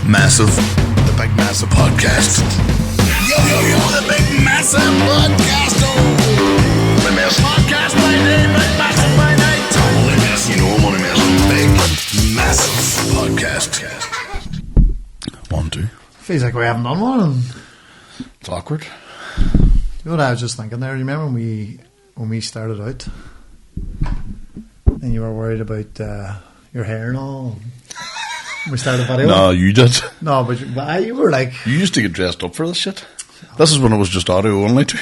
Massive. The Big Massive Podcast. Yo, the Big Massive Podcast. Oh, Only Massive Podcast by day, Big Massive by night. Only Massive, you know I'm Only Massive. Big Massive Podcast. 1, 2. Feels like we haven't done one. And it's awkward. you know what I was just thinking there? You remember when we started out, and you were worried about your hair and all. We started the video. No, you did. No, but you were like, You used to get dressed up for this shit. This is when it was just audio only too.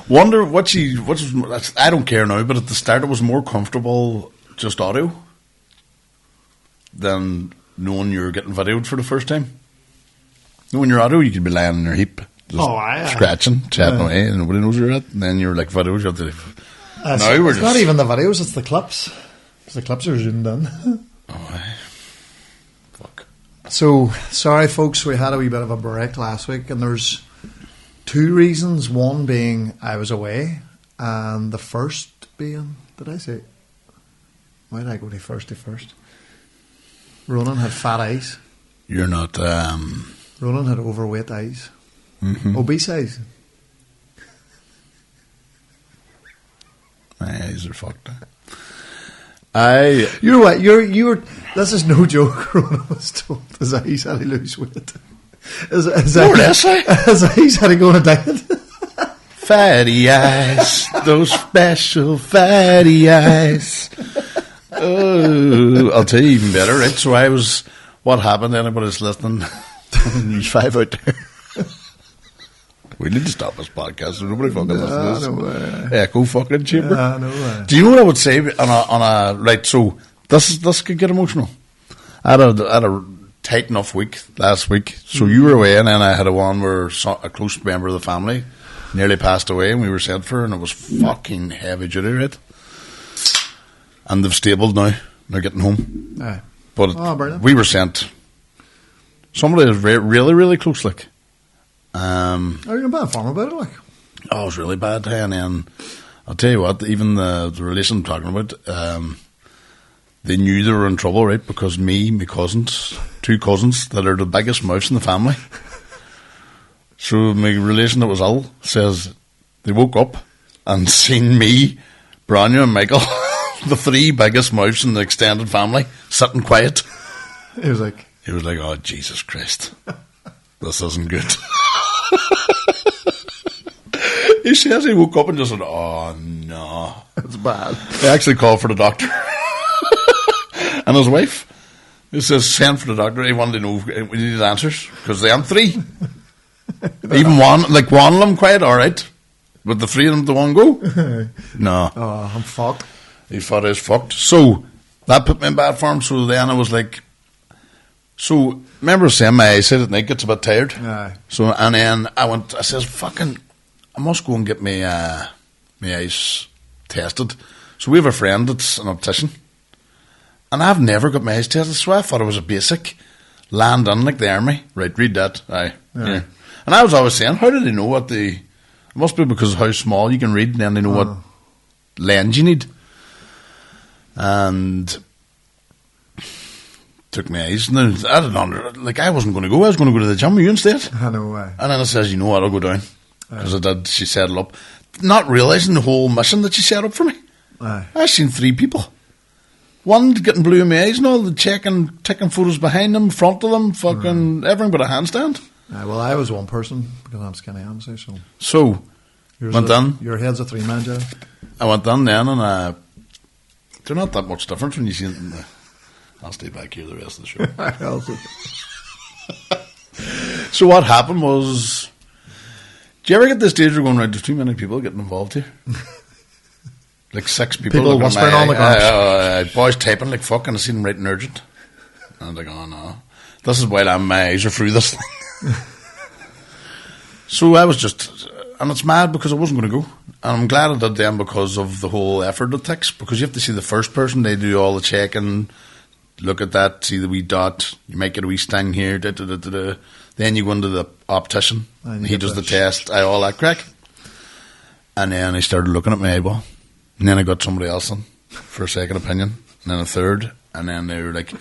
Wonder I don't care now, but at the start it was more comfortable just audio than knowing you're getting videoed for the first time. Knowing your audio, you could be lying in your heap, just scratching, chatting away, and nobody knows where you're at. And then you're like videos, you have to. it's not even the videos; it's the clips. The clips are zoomed in. Oh, fuck. So sorry, folks. We had a wee bit of a break last week, and there's two reasons. One being I was away, and the first being, did I say? Why did I go to first? Ronan had fat eyes. You're not. Ronan had overweight eyes. Mm-hmm. Obese eyes. My eyes are fucked. You're what? You're. This is no joke. Ronan was told his eyes had to lose weight. His eyes had to go on a diet. Fatty eyes, those special fatty eyes. Oh, I'll tell you even better, right? So what happened, anybody that's listening, News 5 out there. We need to stop this podcast so nobody fucking listens to this. Echo fucking chamber. Do you know what I would say on a right, so this could get emotional. I had a tight enough week last week. So you were away, and then I had a one where a close member of the family nearly passed away, and we were sent for, and it was fucking heavy duty, right? And they've stabled now. They're getting home. Aye. But we were sent. Somebody is really, really close, like. Are you in a bad form about it, like? Oh, it was really bad. And then, I'll tell you what, even the relation I'm talking about, they knew they were in trouble, right? Because my cousins, 2 cousins that are the biggest mouths in the family. So my relation that was ill says they woke up and seen me, Branya and Michael, the 3 biggest mouths in the extended family, sitting quiet. He was like, oh, Jesus Christ. This isn't good. He says he woke up and just said, oh, no. it's bad. They actually called for the doctor. And his wife, he says, send for the doctor. He wanted to know, we needed answers, because they had 3. Even one of them quiet, all right. But the 3 of them to one go? No. Oh, I'm fucked. He thought he was fucked. So, that put me in bad form. So then I was like, so, remember saying my eyes at night gets a bit tired? Aye. So, and then I says, fucking, I must go and get my eyes tested. So we have a friend that's an optician. And I've never got my eyes tested, so I thought it was a basic land in like the army. Right, read that. Aye. Yeah. And I was always saying, how do they know what it must be because of how small you can read, and then they know what lens you need. And took my eyes, and I didn't I wasn't going to go. I was going to go to the gym. Are you instead? I know. And then I says, you know what, I'll go down. Because I did, she set it up. Not realising the whole mission that she set up for me. Aye. I seen 3 people. One getting blue in my eyes and all, the taking photos behind them, front of them, fucking everything but a handstand. Well, I was one person because I'm skinny, honestly. So went in. Your head's a 3-man job. I went in then, and they're not that much different when you see it in the. I'll stay back here the rest of the show. So what happened was, do you ever get this stage where going, right, there's too many people getting involved here? Like 6 people. People whispering on the ground. Boys typing like fuck, and I seen them writing urgent. And I was like, oh no. This is why my eyes are through this thing. So I was just, and it's mad because I wasn't going to go. And I'm glad I did then because of the whole effort it takes. Because you have to see the first person, they do all the checking, look at that, see the wee dot, you might get a wee sting here, Then you go into the optician, and he does the test, all that crack. And then I started looking at my eyeball. And then I got somebody else in for a second opinion, and then a third. And then they were like,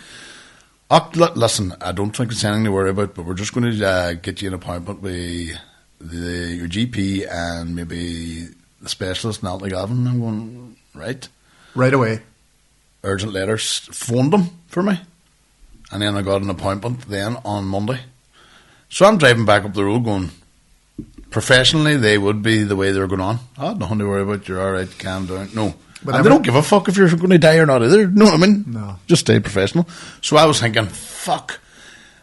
"Oh, listen, I don't think it's anything to worry about, but we're just going to get you an appointment with your GP and maybe the specialist, Natalie Gavin." I'm going, right. Right away. Urgent letters, phoned them for me. And then I got an appointment then on Monday. So I'm driving back up the road going, professionally, they would be the way they're going on. Oh, nothing to worry about, you're all right, calm down. No. But And they don't give a fuck if you're going to die or not either. You know what I mean? No. Just stay professional. So I was thinking, fuck.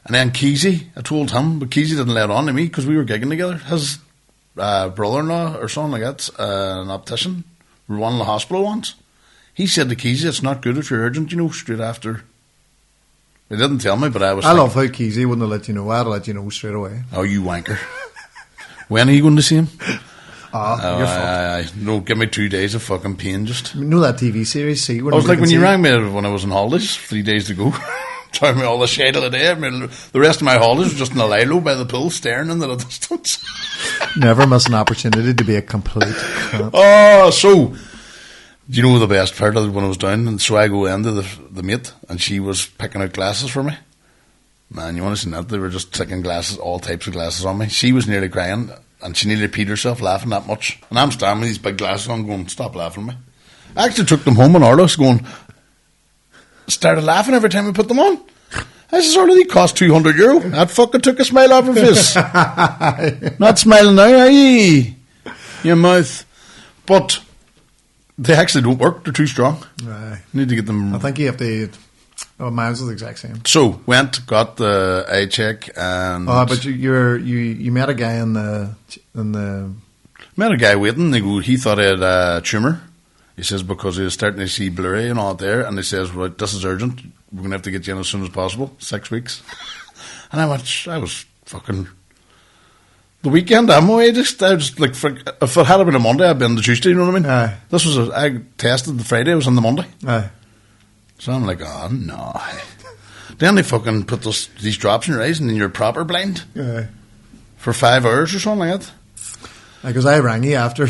And then Keezy, I told him, but Keezy didn't let on to me because we were gigging together. His brother-in-law or something like that, an optician, were one in the hospital once. He said to Keezy, it's not good if you're urgent, straight after. They didn't tell me, but I was I thinking, love how Keezy wouldn't have let you know. I'd have let you know straight away. oh, you wanker. When are you going to see him? You're fucked. No, give me 2 days of fucking pain just. You know that TV series, See? I was like when you rang me when I was on holidays 3 days to go. Telling me all the shade of the day. I mean, the rest of my holidays were just in a lilo by the pool staring into the distance. Never miss an opportunity to be a complete cunt. Oh, so, do you know the best part of it when I was down? And so I go into the mate, and she was picking out glasses for me. Man, you want to see that? They were just sticking glasses, all types of glasses on me. She was nearly crying, and she nearly peed herself laughing that much. And I'm standing with these big glasses on going, stop laughing at me. I actually took them home in Arlos going, started laughing every time I put them on. I says, Orla, they cost €200. That fucker took a smile off her face. Not smiling now, aye. Your mouth. But they actually don't work. They're too strong. Right. Need to get them. I think you have to. Oh, mine's is the exact same. So went, got the eye check, and But you met a guy in the met a guy waiting. He thought he had a tumour. He says because he was starting to see blurry and all there, and he says, "Right, this is urgent. We're going to have to get you in as soon as possible. 6 weeks." And I was fucking. The weekend, I was like, if it had been a Monday, I'd been the Tuesday, you know what I mean? Aye. I tested the Friday, it was on the Monday. Aye. So I'm like, oh no. Then they fucking put these drops in your eyes and then you're proper blind Aye. for 5 hours or something like that. Because I rang you after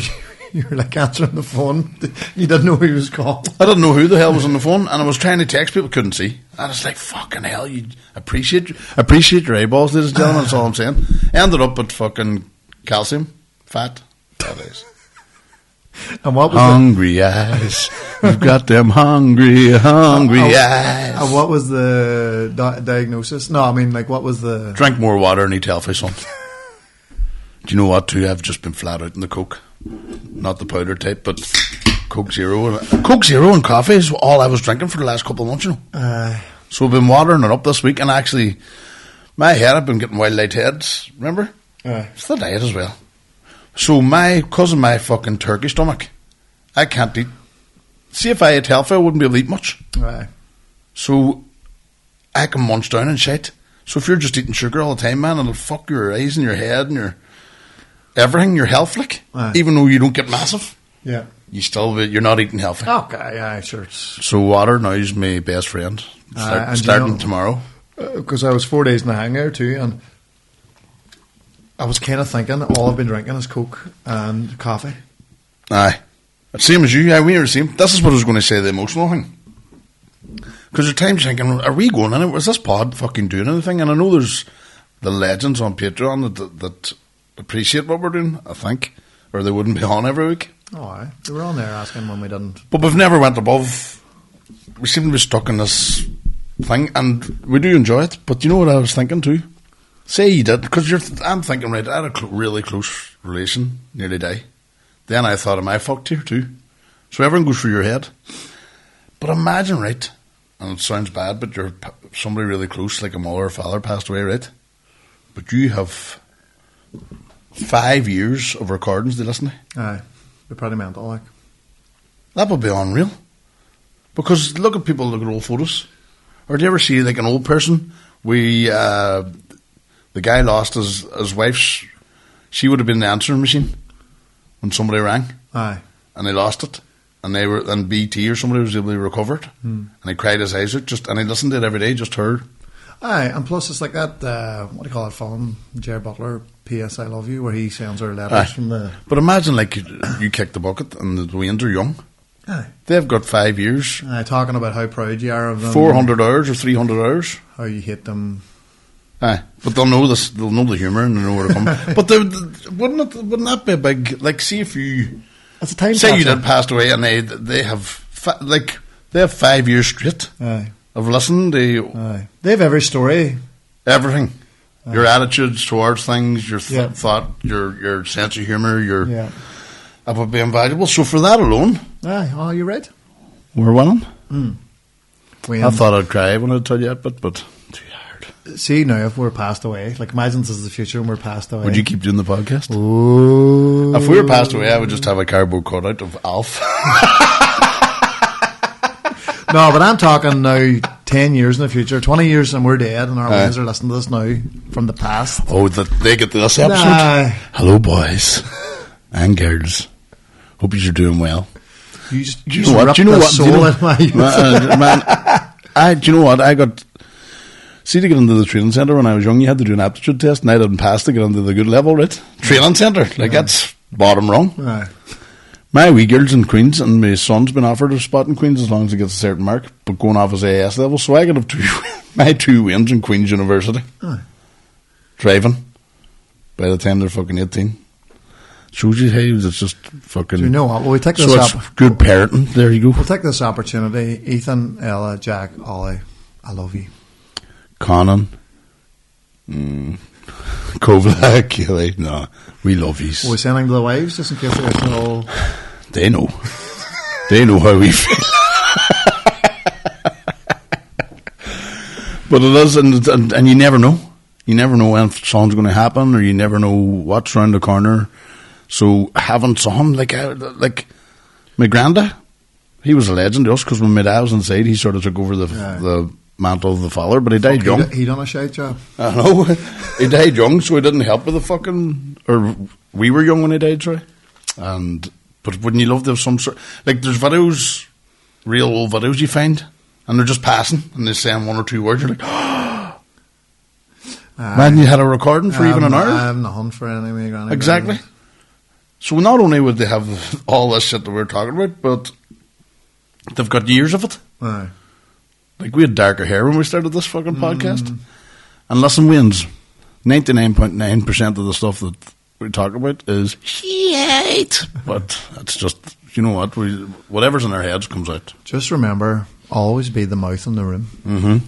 you were like answering the phone. You didn't know who he was calling. I didn't know who the hell was on the phone, and I was trying to text people, couldn't see. And it's like, fucking hell, you appreciate your eyeballs, ladies and gentlemen, that's all I'm saying. Ended up with fucking calcium, fat. That is. And what was hungry eyes. You've got them hungry eyes. And what was the diagnosis? No, I mean, like, what was the... Drink more water and eat healthy, son. Do you know what, too? I've just been flat out in the Coke. Not the powder type, but Coke Zero. Coke Zero and coffee is all I was drinking for the last couple of months, you know. So I've been watering it up this week, and actually, my head, I've been getting wild light heads, remember? It's the diet as well. So because of my fucking turkey stomach, I can't eat. See, if I ate healthy, I wouldn't be able to eat much. So I can munch down and shit. So if you're just eating sugar all the time, man, it'll fuck your eyes and your head and your everything, your health, like. Even though you don't get massive. Yeah. You're not eating healthy. Okay, yeah, sure. So water now is my best friend. Starting tomorrow. Because I was 4 days in the hangout too, and I was kind of thinking all I've been drinking is Coke and coffee. Aye. Same as you. We are the same. This is what I was going to say, the emotional thing. Because there are times thinking, are we going in it? Was this pod fucking doing anything? And I know there's the legends on Patreon that appreciate what we're doing, I think. Or they wouldn't be on every week. Oh, aye. They were on there asking when we didn't. But we've never went above. We seem to be stuck in this thing, and we do enjoy it. But you know what I was thinking too? Say you did, because I'm thinking, right, I had a really close relation, nearly die. Then I thought, am I fucked here too? So everything goes through your head. But imagine, right, and it sounds bad, but you're somebody really close, like a mother or father passed away, right? But you have 5 years of recordings to listen to. Aye. They're pretty mental, like. That would be unreal. Because look at old photos. Or do you ever see, like, an old person? The guy lost his wife's. She would have been the answering machine when somebody rang. Aye. And they lost it. And BT or somebody was able to recover it. And he cried his eyes out, and he listened to it every day, just heard. Aye, and plus it's like that, what do you call it, film, Jerry Butler, P.S. I Love You, where he sends her letters from the... But imagine, like, you kick the bucket and the Waynes are young. Aye. They've got 5 years, Talking about how proud you are of them. 400 hours or 300 hours. How you hate them. Aye, but they'll know this. They'll know the humour and they know where to come. But wouldn't that be a big, like, see if you It's a time say you capsule. did passed away and they have they have 5 years straight Aye. of listening to Aye. They have every story. everything, your attitudes towards things, your Yeah. thought, your sense of humour, your Yeah. that would be invaluable. So for that alone, Aye. Oh, you right? we're winning. We, I thought I'd cry when I tell you that, but too hard. see now if we're passed away. Like imagine this is the future and we're passed away. Would you keep doing the podcast? Ooh. If we were passed away, I would just have a cardboard cutout of Alf. No, but I'm talking now 10 years in the future, 20 years and we're dead and our wives are listening to this now from the past. Oh, that they get this episode. Nah. Hello, boys and girls. Hope you're doing well. You just, Do you know what? Do you know what? Do you know, man, do you know what? I got. See, to get into the training centre when I was young, you had to do an aptitude test, and I didn't pass to get into the good level, right? Training centre, like that's bottom rung. Aye. My wee girls in Queens, and my son's been offered a spot in Queens as long as he gets a certain mark, but going off his AS level, so I could have my 2 wins in Queen's University. Aye. Driving by the time they're fucking 18. Shows you how it's just fucking. Do you know what? Well, we take So this it's good parenting. There you go. We'll take this opportunity. Ethan, Ella, Jack, Ollie, I love you. Conan, Kovac, Kelly. No, we love you. Will we send anything to the wives just in case they're listening all? They know. They know how we feel. But it is, and you never know. You never know when something's going to happen, or you never know what's around the corner. So having some like my granddad, he was a legend to us because when my dad was inside, he sort of took over the mantle of the father, but he died young. He done a shite job. I know. He died young, so he didn't help with the fucking. Or we were young when he died, sorry. But wouldn't you love to have some sort. Like, there's videos, real old videos you find, and they're just passing, and they're saying 1 or 2 words. You're like, man, you had a recording for even an hour? I'm nothing for any way, granny. Exactly. So not only would they have all this shit that we're talking about, but they've got years of it. Aye. Like, we had darker hair when we started this fucking podcast. And listen, wins. 99.9% of the stuff that we talk about is shit. But it's just, you know what? Whatever's in our heads comes out. Just remember, always be the mouth in the room. Mm-hmm.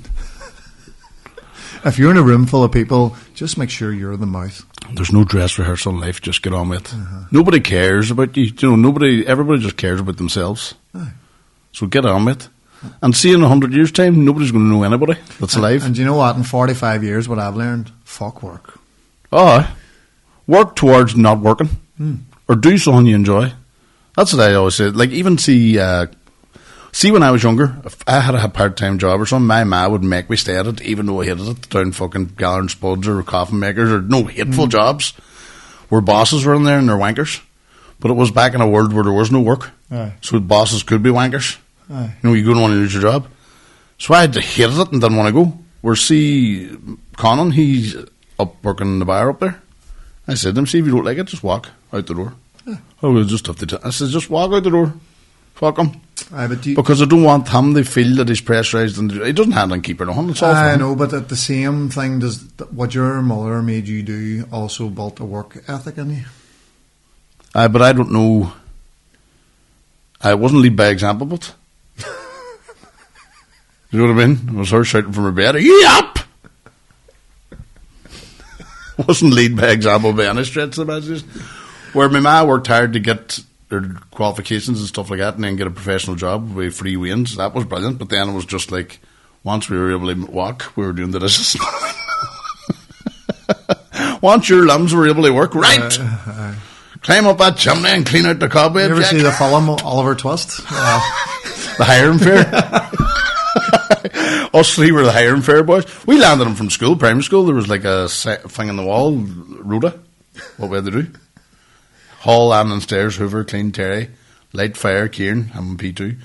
If you're in a room full of people, just make sure you're the mouth. There's no dress rehearsal in life. Just get on with it. Nobody cares about you. You know, everybody just cares about themselves. Aye. So get on with it. And see, in 100 years' time, nobody's going to know anybody that's alive. And you know what? In 45 years, what I've learned, fuck work. Work towards not working. Or do something you enjoy. That's what I always say. Like, even see when I was younger, if I had a part-time job or something, my ma would make me stay at it, even though I hated it, down fucking gathering spuds or coffin makers or hateful jobs where bosses were in there and they're wankers. But it was back in a world where there was no work. Aye. So bosses could be wankers. Aye. You know, you don't want to lose your job. So I had to hate it and didn't want to go. Where see Conan, he's up working in the bar up there. I said to him, see if you don't like it, just walk out the door. Oh, we'll just have to. I said, just walk out the door. Fuck him. Aye, but Because I don't want him to feel that he's pressurised and he doesn't hand on keeper nothing. It's all for I him. know, but at the same thing, does what your mother made you do also built a work ethic in you? Aye, but I don't know. I wasn't lead by example, but you know what I mean? It was her shouting from her bed, "Yup!" Wasn't lead by example by any stretch of the imagination. Where my ma worked hard to get their qualifications and stuff like that, and then get a professional job with free wins. That was brilliant. But then it was just like, once we were able to walk, we were doing the dishes. Once your limbs were able to work, right? Climb up that chimney and clean out the cobwebs. You ever Jack. see the film Oliver Twist? The hiring fair. Us three were the hiring fair boys. We landed them from school, primary school. There was like a thing on the wall, Rhoda. What we had to do. Hall, landing stairs, Hoover, clean, Terry. Light fire, Kieran, I'm in P2.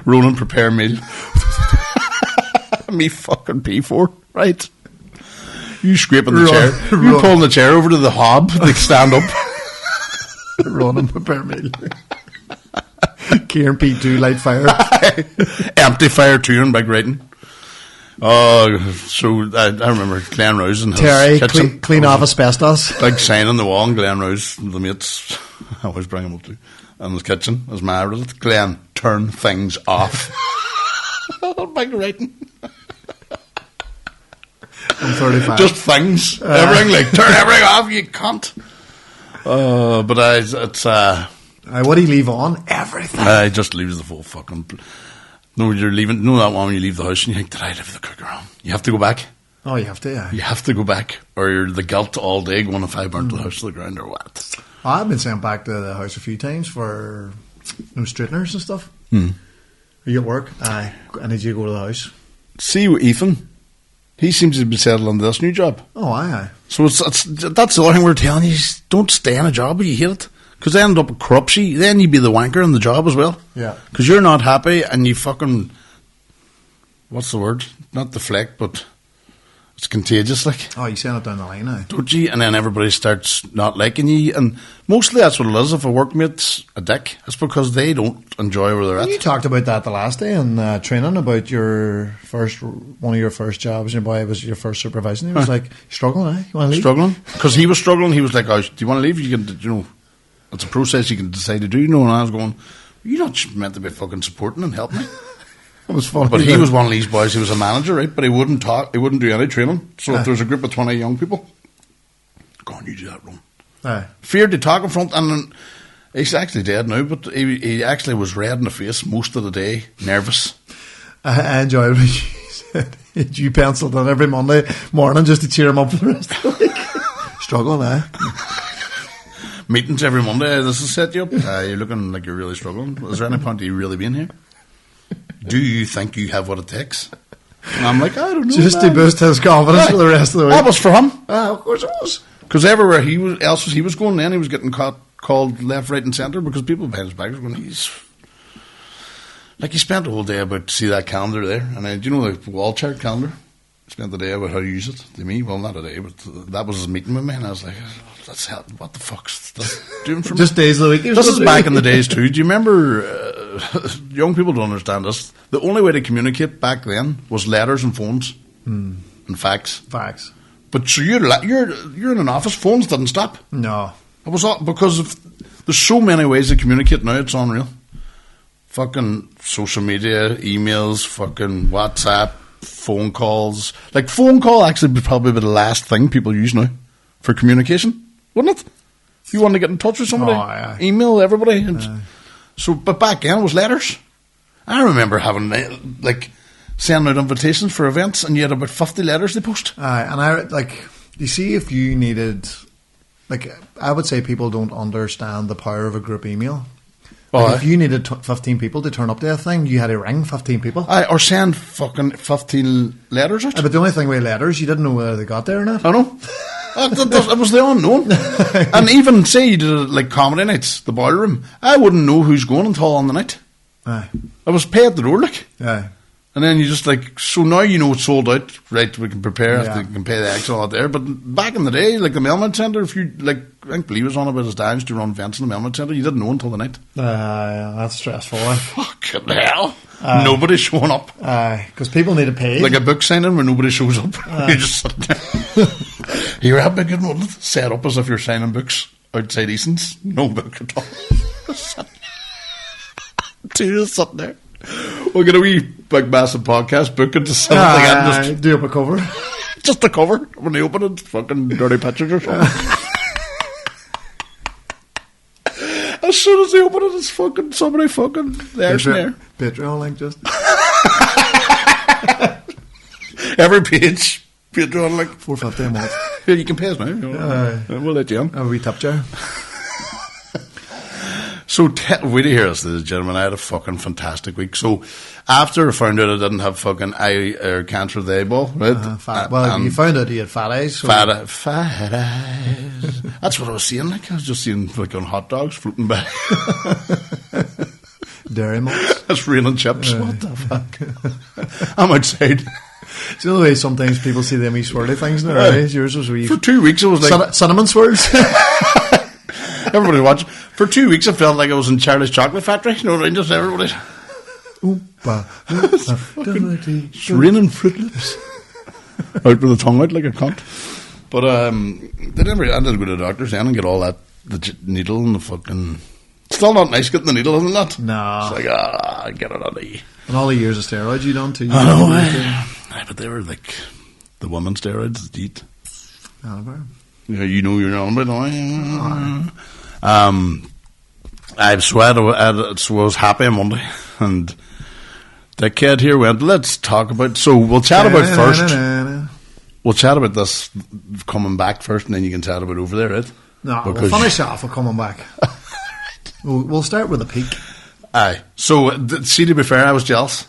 Ronan, prepare meal. Me fucking P4, right? You scraping the chair. You pulling the chair over to the hob to stand up. Ronan, prepare meal. Kieran P2 light fire. Empty fire too in big writing. Oh, so I remember Glen Rose and his Terry, kitchen. clean off asbestos. Big sign on the wall in Glen Rose, the mates, I always bring him up to, in his kitchen, as my it, Glen, turn things off. Big writing. I'm 35. Just things. Everything, like, turn everything off, you cunt. But it's what do you leave on? Everything. I just leaves the full fucking. No, you're leaving. No, that one when you leave the house and you think, did I leave the cooker on? You have to go back. Oh, you have to, yeah. You have to go back, or you're the guilt all day going, if I burnt the house to the ground or what. I've been sent back to the house a few times for straighteners and stuff. Hmm. Are you at work? Aye. I need you to go to the house. See Ethan, he seems to be settled on this new job. Oh, aye. So that's the other thing we're telling you, is don't stay in a job where you hate it. Because they end up with corruption. Then you be the wanker in the job as well. Yeah. Because you're not happy and you fucking, what's the word? Not deflect, but it's contagious, like. Oh, you send it down the line now. Don't you? And then everybody starts not liking you. And mostly that's what it is. If a workmate's a dick, it's because they don't enjoy where they're at. You talked about that the last day in training, about one of your first jobs. Your boy was your first supervisor. He was like, struggling, eh? You want to leave? Struggling? Because he was struggling. He was like, oh, do you want to leave? You can, it's a process you can decide to do, And I was going, you're not meant to be fucking supporting and helping me. It was funny. But he was one of these boys. He was a manager, right? But he wouldn't talk. He wouldn't do any training. So if there's a group of 20 young people, go on, you do that run. Feared to talk in front, and he's actually dead now. But he actually was red in the face most of the day, nervous. I enjoyed what you said. You penciled in every Monday morning just to cheer him up for the rest of the week. Struggling, eh? Meetings every Monday. This is set you up. You're looking like you're really struggling. Is there any point of you really being here? Do you think you have what it takes? And I'm like, I don't know. Just to boost his confidence for the rest of the week. That was for him. Of course it was. Because everywhere he was going then, he was getting called left, right and centre because people behind his back were going, he's... Like, he spent the whole day about to see that calendar there. And do you know the wall chart calendar? Spent the day about how to use it to me. Well, not a day, but that was his meeting with me. And I was like, what the fuck's that doing for me? Just days of the week. This is back in the days too. Do you remember, young people don't understand this, the only way to communicate back then was letters and phones and fax. But so you're in an office, phones didn't stop. No. It was all, because there's so many ways to communicate now, it's unreal. Fucking social media, emails, fucking WhatsApp, phone calls. Like, phone call actually would probably be the last thing people use now for communication, wouldn't it? You want to get in touch with somebody, email everybody. So, but back then it was letters. I remember having, like, sending out invitations for events, and you had about 50 letters to post. And you see, if you needed, like, I would say people don't understand the power of a group email. If you needed 15 people to turn up to a thing, you had to ring 15 people. Or send fucking 15 letters out. But the only thing with letters, you didn't know whether they got there or not. I know. It was the unknown. And even say you did like comedy nights, the ballroom, I wouldn't know who's going until on the night. I was paid at the door, like. And then you just like, so now you know it's sold out, right? We can prepare, we can pay the extra out there. But back in the day, like the Melmoth Centre, if you, like, I think Lee was on about his dad used to run events in the Melmoth Centre, you didn't know until the night. That's stressful. Fucking hell. Nobody's showing up. Because people need to pay. Like a book signing where nobody shows up. You just sit there. You're a big one, set up as if you're signing books outside Eason's. No book at all. Two just sitting there. We'll get a wee big massive podcast book and just just do up a cover. Just a cover. When they open it, fucking dirty pictures or something. As soon as they open it, it's fucking somebody fucking there's there. Patreon link just. Every page. Patreon link. $4.50 a month. Yeah, you can pay us now. We'll let you on. A wee tip jar. So, wait to hear this, ladies and gentlemen. I had a fucking fantastic week. So, after I found out I didn't have fucking eye or cancer of the eyeball, right? You found out you had fat eyes. So fat eyes. That's what I was seeing. Like, I was just seeing fucking hot dogs floating by. Dairy Milks. It's raining chips. What the fuck? I'm outside. It's the only way sometimes people see them wee swirly things in their eyes. Yours was wee. For 2 weeks it was like... Cinnamon swirls. Everybody watched. For 2 weeks, I felt like I was in Charlie's Chocolate Factory. You know, just everybody. It's raining Fruit Loops. Out with the tongue out like a cunt. But they never. I did go to the doctor's then and get all that needle and the fucking. Still not nice getting the needle, isn't it? No. It's like get it out of you. And all the years of steroids you done too. I know. But they were like the women steroids that you eat. Yeah, you know you're on about I was happy on Monday, and the kid here went, let's talk about, so we'll chat about first, we'll chat about this coming back first, and then you can chat about over there, right? No, we'll finish off with coming back. We'll start with a peak. Aye. So, see, to be fair, I was jealous.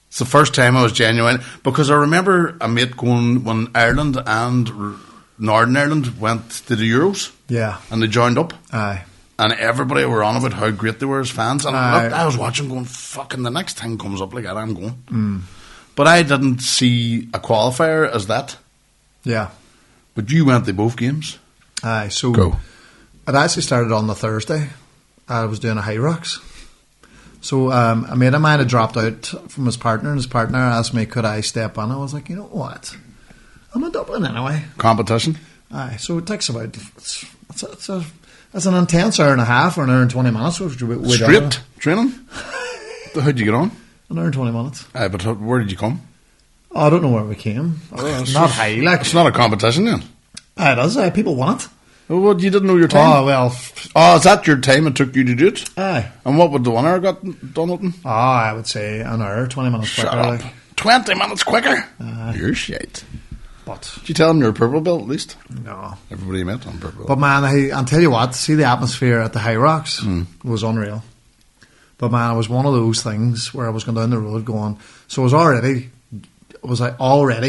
It's the first time I was genuine, because I remember a mate going when Ireland and Northern Ireland went to the Euros. Yeah. And they joined up. Aye. And everybody were on about how great they were as fans. And I was watching going, fucking the next thing comes up like that, I'm going. Mm. But I didn't see a qualifier as that. Yeah. But you went to both games. Aye, so Go. It actually started on the Thursday. I was doing a High Rocks. So a mate of mine had dropped out from his partner, and his partner asked me, could I step on? I was like, you know what? I'm in Dublin anyway. Competition? Aye, so it takes about... It's an intense hour and a half or an hour and 20 minutes. Straight training? How'd you get on? An hour and 20 minutes. Aye, but where did you come? Oh, I don't know where we came. It's not high, like. It's not a competition then? Aye, it is. People want it. Oh, well, you didn't know your time? Oh, well. Oh, is that your time it took you to do it? Aye. And what would the 1 hour got done with? Oh, I would say an hour, 20 minutes quicker. Shut up. Like. 20 minutes quicker? You're shite. But did you tell them you're a purple belt at least? No. Everybody met on purple belt. But man, I'll tell you what, see the atmosphere at the High Rocks was unreal. But man, it was one of those things where I was going down the road going, so I was already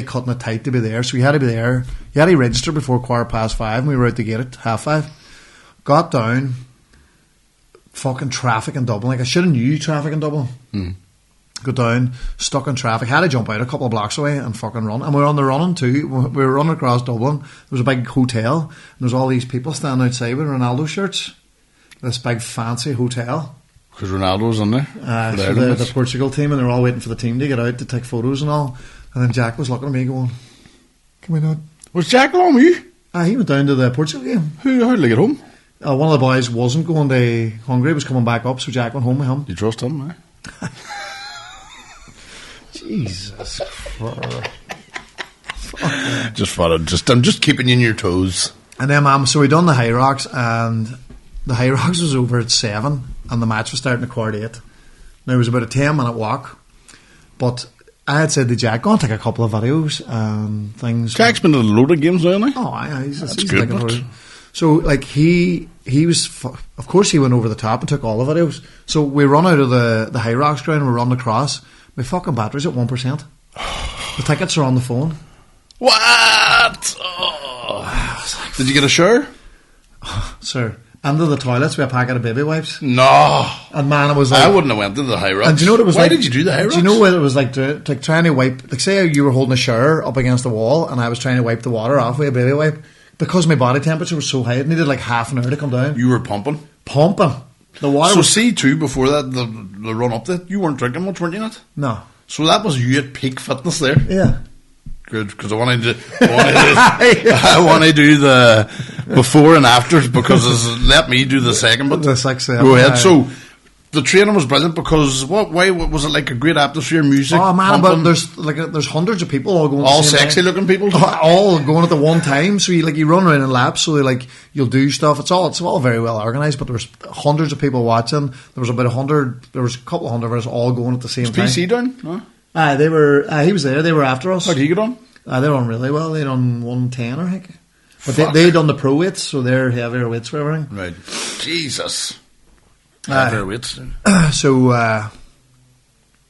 cutting it tight to be there. So you had to be there. You had to register before 5:15 and we were out the gate at 5:30. Got down, fucking traffic in Dublin. Like I should have knew traffic in Dublin. Go down, stuck in traffic, had to jump out a couple of blocks away and fucking run. And we were on the running too. We were running across Dublin. There was a big hotel, and there was all these people standing outside with Ronaldo shirts. This big fancy hotel. Because Ronaldo was in there. For the Portugal team, and they were all waiting for the team to get out to take photos and all. And then Jack was looking at me going, "Can we not?" Was Jack along with you? He went down to the Portugal game. How did he get home? One of the boys wasn't going to Hungary, was coming back up, so Jack went home with him. You trust him, eh? Jesus Christ. I'm just keeping you in your toes. And then, so we done the High Rocks, and the High Rocks was over at 7, and the match was starting at 8:15. Now, it was about a 10-minute walk, but I had said to Jack, go and take a couple of videos and things. Jack's been to a load of games now, Oh, aye, he's good, but... So, like, he was... Of course, he went over the top and took all the videos. So, we run out of the High Rocks ground and we run across. My fucking battery's at 1%. The tickets are on the phone. What? Oh. Did you get a shower? Sir, under the toilets with a packet of baby wipes. No. And man, it was like... I wouldn't have went to the High Rocks. And do you know what it was Why like? Did you do the High Rocks? Do you know what it was like trying to wipe... Like, say you were holding a shower up against the wall and I was trying to wipe the water off with a baby wipe. Because my body temperature was so high, it needed like half an hour to come down. You were pumping? Pumping. The water so was... see, too, before that, the run up there, you weren't drinking much, weren't you not? No. So that was you at peak fitness there? Yeah. Good, because I want to do the before and afters, because let me do the second bit. The 6 Go ahead. So the training was brilliant because why was it like a great atmosphere, music? Oh man, pumping, but there's hundreds of people all going. All at the same sexy time. looking people, all going at the one time. So you run around in laps. So you'll do stuff. It's all very well organised. But there's hundreds of people watching. There was about 100. There was a couple of hundred of us all going at the same time. PC down? No? They were. He was there. They were after us. How did he get on? They done really well. They done 110, I think. But they done the pro weights, so they're heavier weights for everything. Right. Jesus. Heavier weights. So had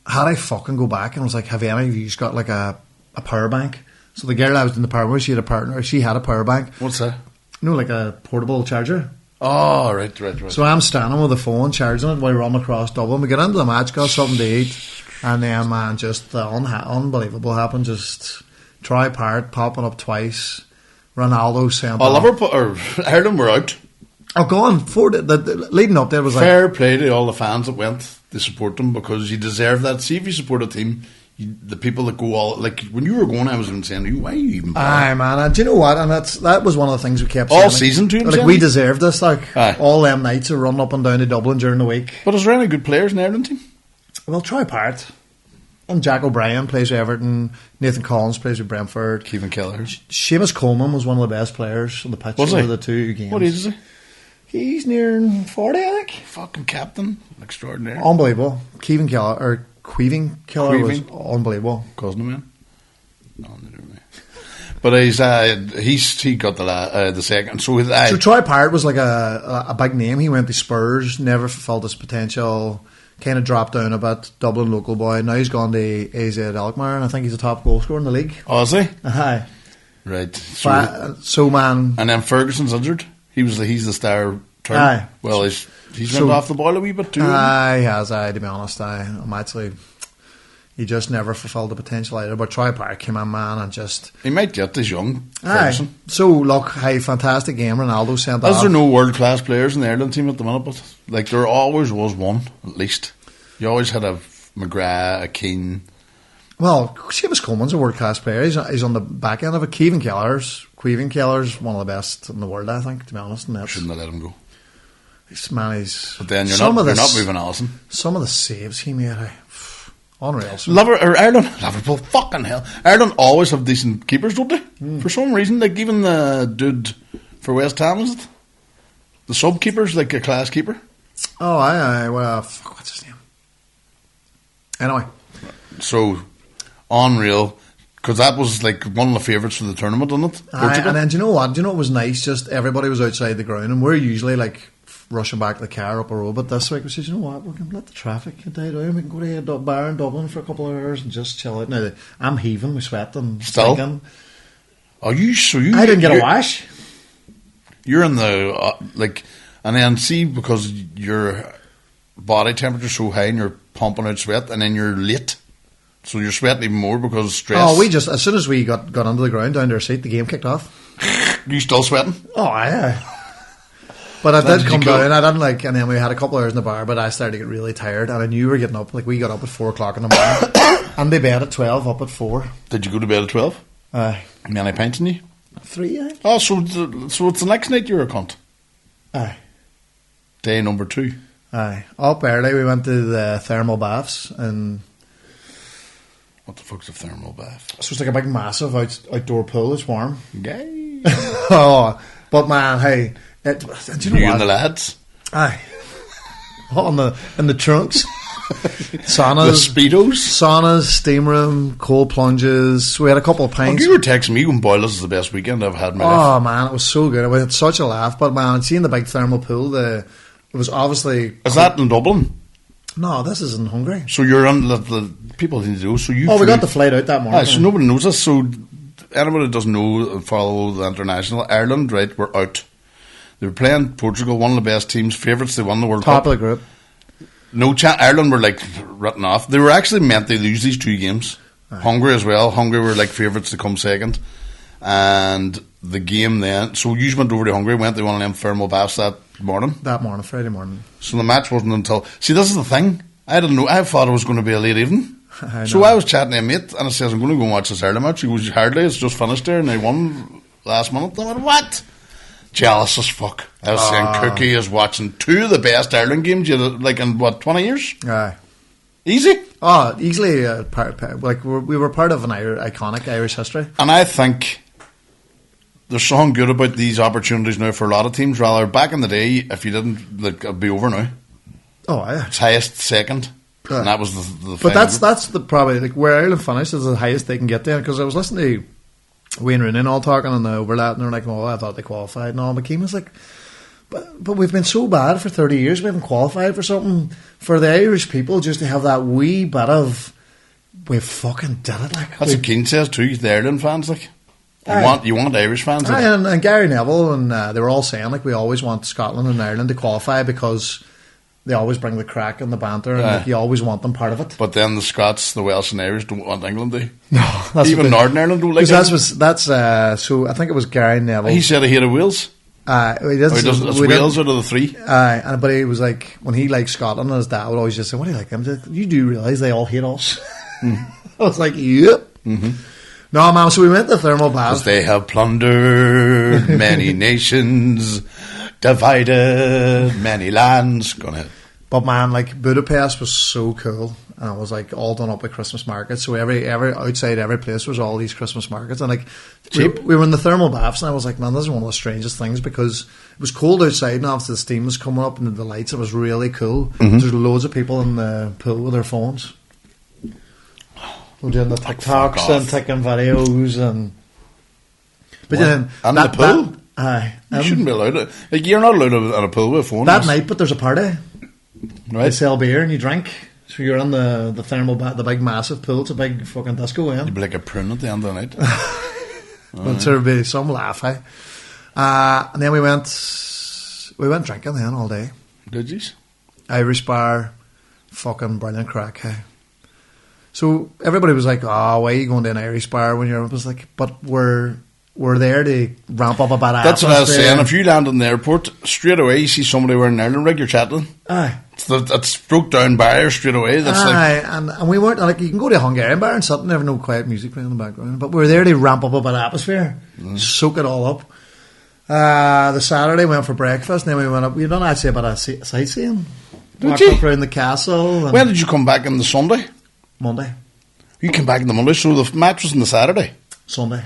I fucking go back and I was like, have any of you got like a power bank? So the girl I was in the power with, she had a partner. She had a power bank. What's that? You know, like a portable charger. Oh, right. So I'm standing with the phone, charging it while we run across Dublin. We get into the match, got something to eat, and then, man, just the unbelievable happened. Just tripart popping up twice. Ronaldo saying, Liverpool or Ireland were out. Oh, go on. The leading up there was like... Fair play to all the fans that went to support them, because you deserve that. See, if you support a team, the people that go all... Like, when you were going, I was even saying, why are you even... Aye, man. And do you know what? And that was one of the things we kept all saying. Season to him, like, we deserved this. Like, aye. All them nights of running up and down to Dublin during the week. But is there any good players in the Ireland team? Well, Troy Parrott. And Jack O'Brien plays with Everton. Nathan Collins plays with Brentford. Kevin Keller. Seamus Coleman was one of the best players on the pitch over the 2 games. What age is he? He's near 40, I think. Fucking captain. Extraordinary. Unbelievable. Queeving Keller was unbelievable. Cousin of mine? No, neither of me. But he got the second. So Troy Parrott was like a big name. He went to Spurs, never fulfilled his potential, kind of dropped down a bit, Dublin local boy. Now he's gone to AZ Alkmaar, and I think he's a top goal scorer in the league. Oh, is he? Aye. Right. So man... And then Ferguson's injured. He's the star turn. Aye. Well, he's went off the ball a wee bit too. Aye, he has. To be honest, I'm actually... He just never fulfilled the potential either. But Troy Parrott came in, man, and just... He might get this young Aye. Ferguson. So, look, fantastic game. Ronaldo sent off. Is there no world-class players in the Ireland team at the minute? But like, there always was one, at least. You always had a McGrath, a Keane... Well, Seamus Coleman's a world-class player. He's on the back end of it. Queeving Keller's one of the best in the world, I think, to be honest. And shouldn't have let him go. But then you're not moving Allison. Some of the saves he made, unreal. Liverpool, fucking hell. Ireland always have decent keepers, don't they? For some reason, like even the dude for West Ham, is it? The sub-keeper's like a class keeper. Oh, aye. Well, fuck, what's his name? Anyway. So... unreal, because that was like one of the favourites for the tournament, wasn't it? And then do you know what? Do you know what was nice? Just everybody was outside the ground, and we're usually like rushing back to the car up a road. But this week we said, you know what? We can let the traffic die down. We can go to a bar in Dublin for a couple of hours and just chill out. Now I'm heaving, we sweating, stinking. Are you? So you? I didn't get a wash. You're in the and then see, because your body temperature's so high and you're pumping out sweat, and then you're late. So you're sweating even more because of stress. Oh, as soon as we got under the ground down to our seat, the game kicked off. You still sweating? Oh, yeah. But I did come down. I didn't and then we had a couple of hours in the bar, but I started to get really tired, and I knew we were getting up. Like, we got up at 4 o'clock in the morning, and they bed at 12, up at 4. Did you go to bed at 12? Aye. How many pints in you? 3, aye. Oh, so it's the next night you're a cunt? Aye. Day number 2? Aye. Up early, we went to the thermal baths, and... What the fuck's a thermal bath? So it's like a big, massive outdoor pool. It's warm. Gay. Oh, but man, hey, do you know you what? And the lads. Aye. In the trunks. Saunas. The Speedos. Saunas, steam room, cold plunges. We had a couple of pints. You were texting me when boy, this is the best weekend I've had in my life. Oh man, it was so good. We had such a laugh. But man, seeing the big thermal pool, it was obviously... Is that in Dublin? No, this is in Hungary. So you're on the people need to know. So you. We got the flight out that morning. So nobody knows this. So anybody that doesn't know, follow the international. Ireland, right? Were out. They were playing Portugal, one of the best teams, favourites. They won the World Cup. Top of the group. No chance. Ireland were like written off. They were actually meant to lose these 2 games. Aye. Hungary as well. Hungary were like favourites to come second. And the game then. So you went over to Hungary, went to one of them thermal baths that morning. Friday morning. So the match wasn't until... See, this is the thing. I didn't know. I thought it was going to be a late evening. So I was chatting to a mate, and I says, I'm going to go and watch this Ireland match. He goes, hardly. It's just finished there, and they won last minute. I went, what? Jealous as fuck. I was saying Cookie is watching 2 of the best Ireland games like in, 20 years? Aye. Easy? Oh, easily. We were part of an iconic Irish history. And I think... there's something good about these opportunities now for a lot of teams. Rather, back in the day, if you didn't, it'd be over now. Oh, yeah. It's highest second, and that was the but that's the probably where Ireland finished is the highest they can get there. Because I was listening to Wayne Rooney and all talking on the overlap, and they're like, "Oh, I thought they qualified." And all, McKean was like, "But we've been so bad for 30 years. We haven't qualified for something. For the Irish people, just to have that wee bit of, we fucking did it." Like that's what Keane says too. The Ireland fans like. You want Irish fans? And Gary Neville and they were all saying like we always want Scotland and Ireland to qualify because they always bring the crack and the banter and like, you always want them part of it. But then the Scots, the Welsh and Irish don't want England to. No, that's even Northern Ireland don't like it. That's so I think it was Gary Neville. He said he hated Wales. He doesn't. It's Wales out of the three. But he was like, when he liked Scotland, and his dad would always just say, "What do you like?" I'm like, "You do realise they all hate us?" I was like, "Yep." Mm-hmm. No, man. So we went to thermal baths. They have plundered many nations, divided many lands. Go ahead. But man, like Budapest was so cool, and it was like all done up with Christmas markets. So every outside every place was all these Christmas markets, and like we were in the thermal baths, and I was like, man, this is one of the strangest things because it was cold outside, and after the steam was coming up and the lights, it was really cool. Mm-hmm. There's loads of people in the pool with their phones. We're doing the TikToks and taking videos and. But then and the pool. You shouldn't be allowed to. Like, you're not allowed to in a pool with a phone. That night, but there's a party. Right. They sell beer and you drink. So you're in the thermal the big massive pool. It's a big fucking disco. You'd be like a prune at the end of the night. But there'd be some laugh, and then we went drinking then all day. Did you? Irish bar, fucking brilliant crack, So everybody was like, "Oh, why are you going to an Irish bar when you're?" I was like, "But we're there to ramp up a bad atmosphere." That's what I was saying. If you land in the airport, straight away you see somebody wearing an Ireland rig, you're chatting. Aye. That's broke down barriers straight away. That's and we weren't like, you can go to a Hungarian bar and sit and never no quiet music playing in the background, but we were there to ramp up a bad atmosphere, soak it all up. The Saturday we went for breakfast, and then we went up. We done actually about a sightseeing. Walked up around the castle. When did you come back on the Sunday? Monday. You came back on the Monday, so the match was on the Saturday. Sunday.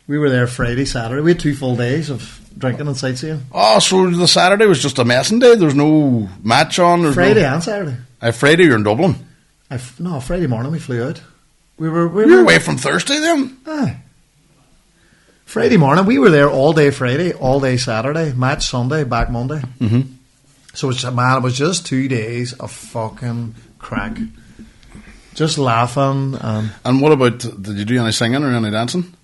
We were there Friday, Saturday. We had 2 full days of drinking and sightseeing. Oh, so the Saturday was just a messing day? There's no match on? Friday and Saturday. Friday you're in Dublin? No, Friday morning we flew out. We were away from Thursday then? Aye. Friday morning, we were there all day Friday, all day Saturday, match Sunday, back Monday. Mm-hmm. So it was just 2 days of fucking crack. Just laughing. And what about, did you do any singing or any dancing?